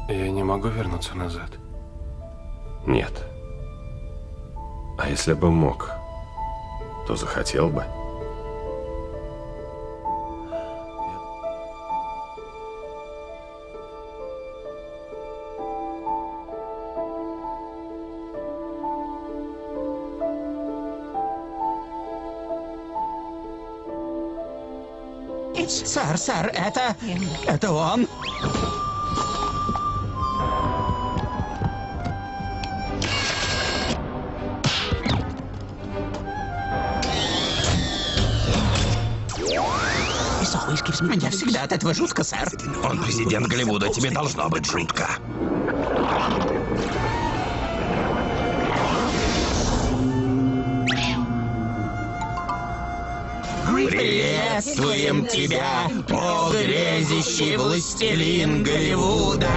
Я не могу вернуться назад. Нет. А если бы мог, то захотел бы. Сэр, это он. Мне всегда от этого жутко, сэр. Он президент Голливуда, тебе должно быть жутко. Приветствуем тебя, о грезящий властелин Голливуда!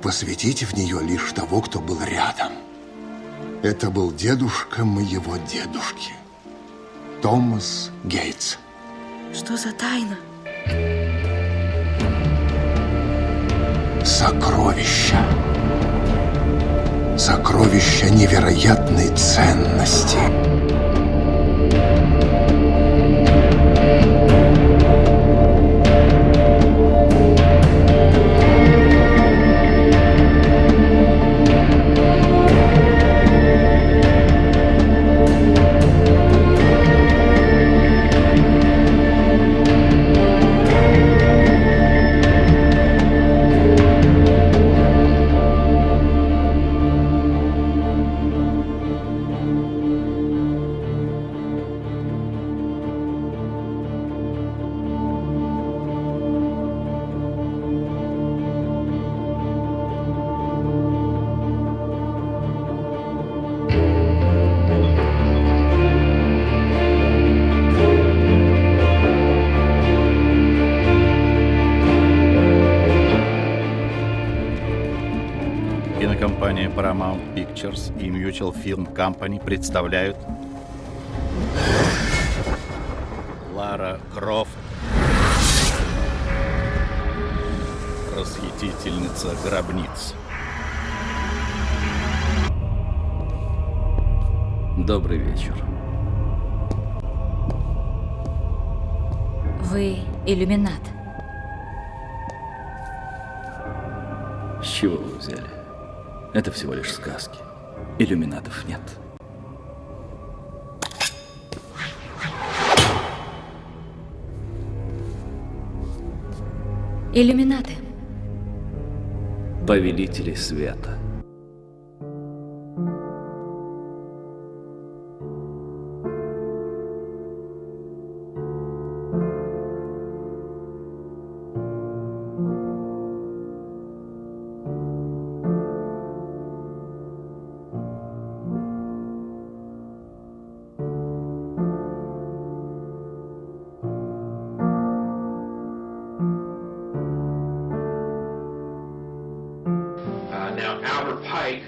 Посвятить в нее лишь того, кто был рядом. Это был дедушка моего дедушки, Томас Гейтс. Что за тайна? Сокровища. Сокровища невероятной ценности. Кинокомпания Paramount Pictures и Mutual Film Company представляют Лара Крофт, расхитительница гробниц. Добрый вечер. Вы иллюминат. С чего вы взяли? Это всего лишь сказки. Иллюминатов нет. Иллюминаты. Повелители света.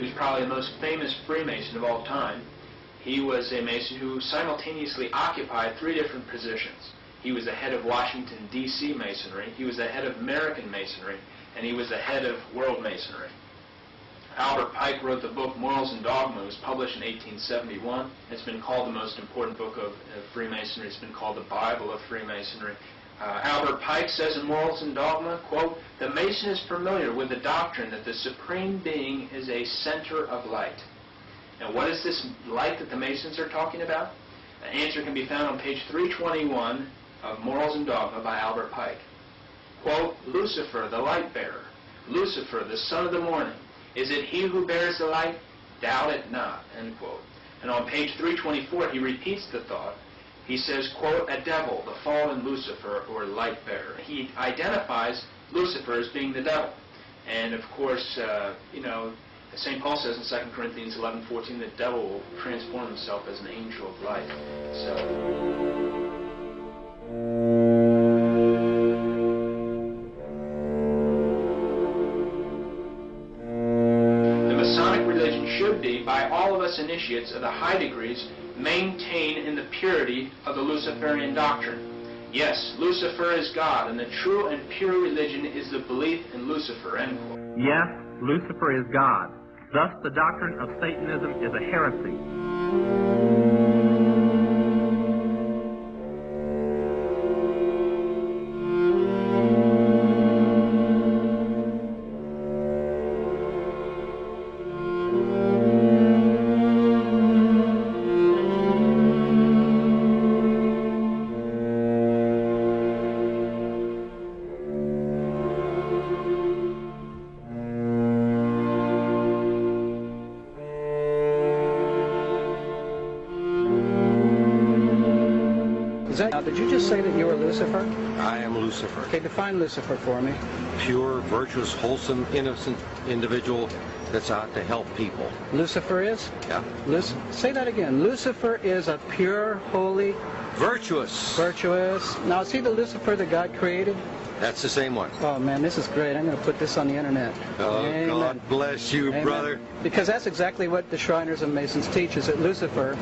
Who's probably the most famous Freemason of all time. He was a Mason who simultaneously occupied three different positions. He was the head of Washington, D.C. Masonry, he was the head of American Masonry, and he was the head of World Masonry. Albert Pike wrote the book Morals and Dogma. It was published in 1871. It's been called the most important book of Freemasonry. It's been called the Bible of Freemasonry. Albert Pike says in Morals and Dogma, quote, "The Mason is familiar with the doctrine that the Supreme Being is a center of light." Now, what is this light that the Masons are talking about? The answer can be found on page 321 of Morals and Dogma by Albert Pike. Quote, "Lucifer, the light bearer, Lucifer, the son of the morning, is it he who bears the light? Doubt it not, end quote. And on page 324, he repeats the thought. He says, quote, a devil, the fallen Lucifer, or light bearer. He identifies Lucifer as being the devil. And of course, St. Paul says in 2 Corinthians 11:14, the devil will transform himself as an angel of light. The Masonic religion should be, by all of us initiates of the high degrees, maintained in the purity of the Luciferian doctrine. Yes, Lucifer is God, and the true and pure religion is the belief in Lucifer, end quote. Yes, Lucifer is God. Thus, the doctrine of Satanism is a heresy. Now, did you just say that you were Lucifer? I am Lucifer. Okay, define Lucifer for me. Pure, virtuous, wholesome, innocent individual that's out to help people. Lucifer is? Yeah. Say that again. Lucifer is a pure, holy... Virtuous. Virtuous. Now, is he the Lucifer that God created? That's the same one. Oh, man, this is great. I'm going to put this on the internet. Oh, Amen. God bless you, Amen. brother. Because that's exactly what the Shriners and Masons teach, is that Lucifer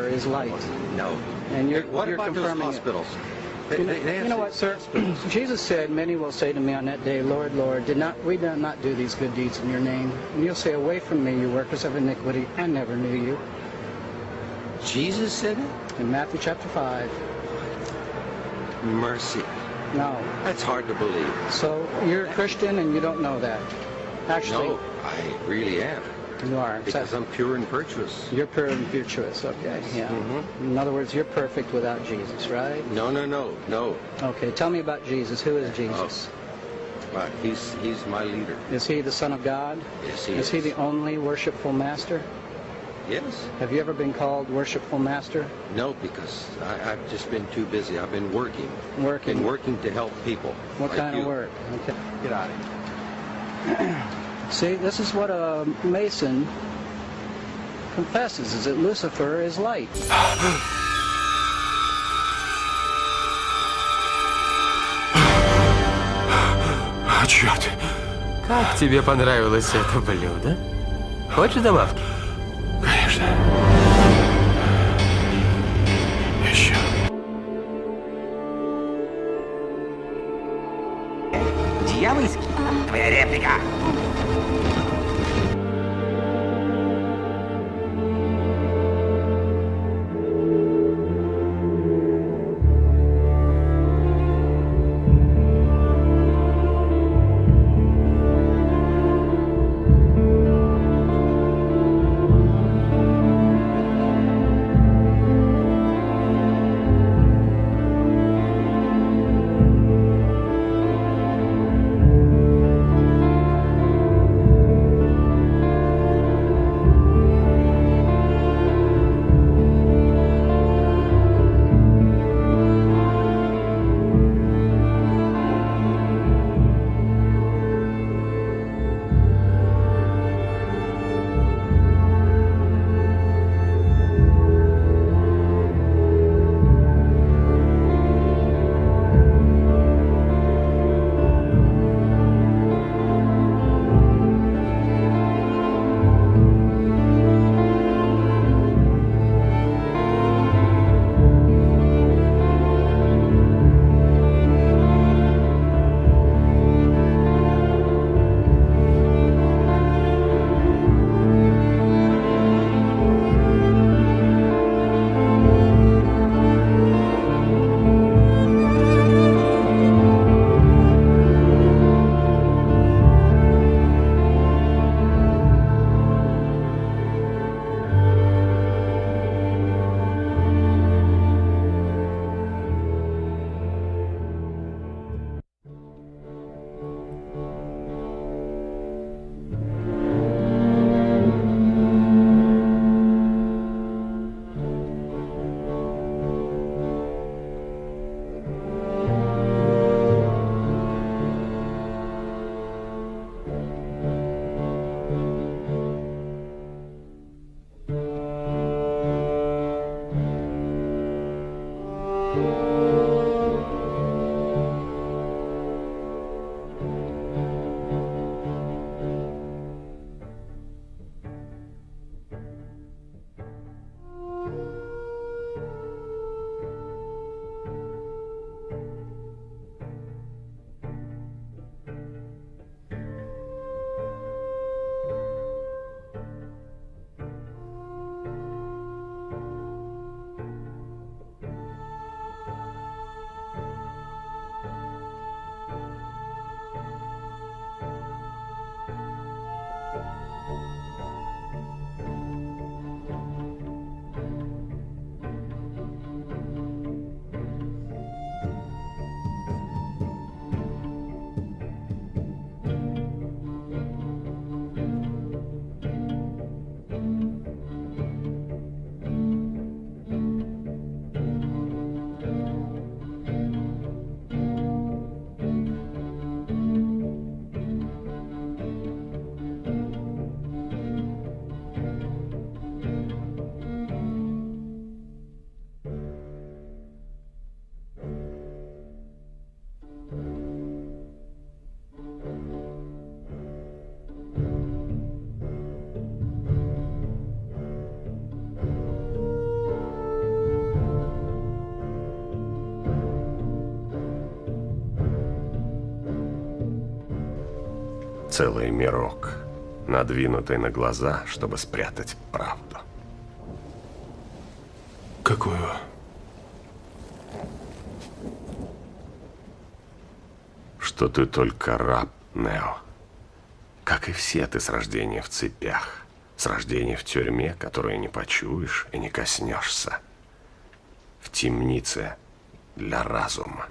is light. No. And you're what about confirming those hospitals? You know what, sir? Jesus said, many will say to me on that day, Lord, Lord, we did not do these good deeds in your name? And you'll say, away from me, you workers of iniquity. I never knew you. Jesus said it? In Matthew chapter 5. Mercy. No. That's hard to believe. So you're a Christian and you don't know that? Actually, no, I really am. You are. Because I'm pure and virtuous. You're pure and virtuous, okay, yeah. Mm-hmm. In other words, you're perfect without Jesus, right? No. Okay, tell me about Jesus. Who is Jesus? Well, he's my leader. Is he the Son of God? Yes, he is. Is he the only worshipful master? Yes. Have you ever been called worshipful master? No, because I've just been too busy. I've been working. Working? Been working to help people. What like kind you. of work? Okay. Get out of here. See, this is what a Mason confesses, is that Lucifer is light. А чё ты? Как тебе понравилось это блюдо? Хочешь добавки? Конечно. Еще. Дьявольский. Твоя реплика. Целый мирок, надвинутый на глаза, чтобы спрятать правду. Какую? Что ты только раб, Нео. Как и все ты с рождения в цепях, с рождения в тюрьме, которую не почуешь и не коснешься. В темнице для разума.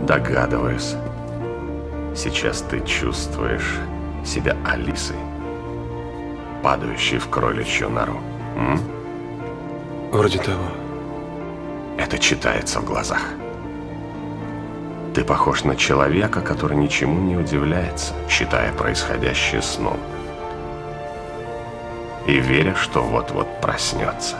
Догадываюсь. Сейчас ты чувствуешь себя Алисой, падающей в кроличью нору. Вроде того. Это читается в глазах. Ты похож на человека, который ничему не удивляется, считая происходящее сном. И веря, что вот-вот проснется.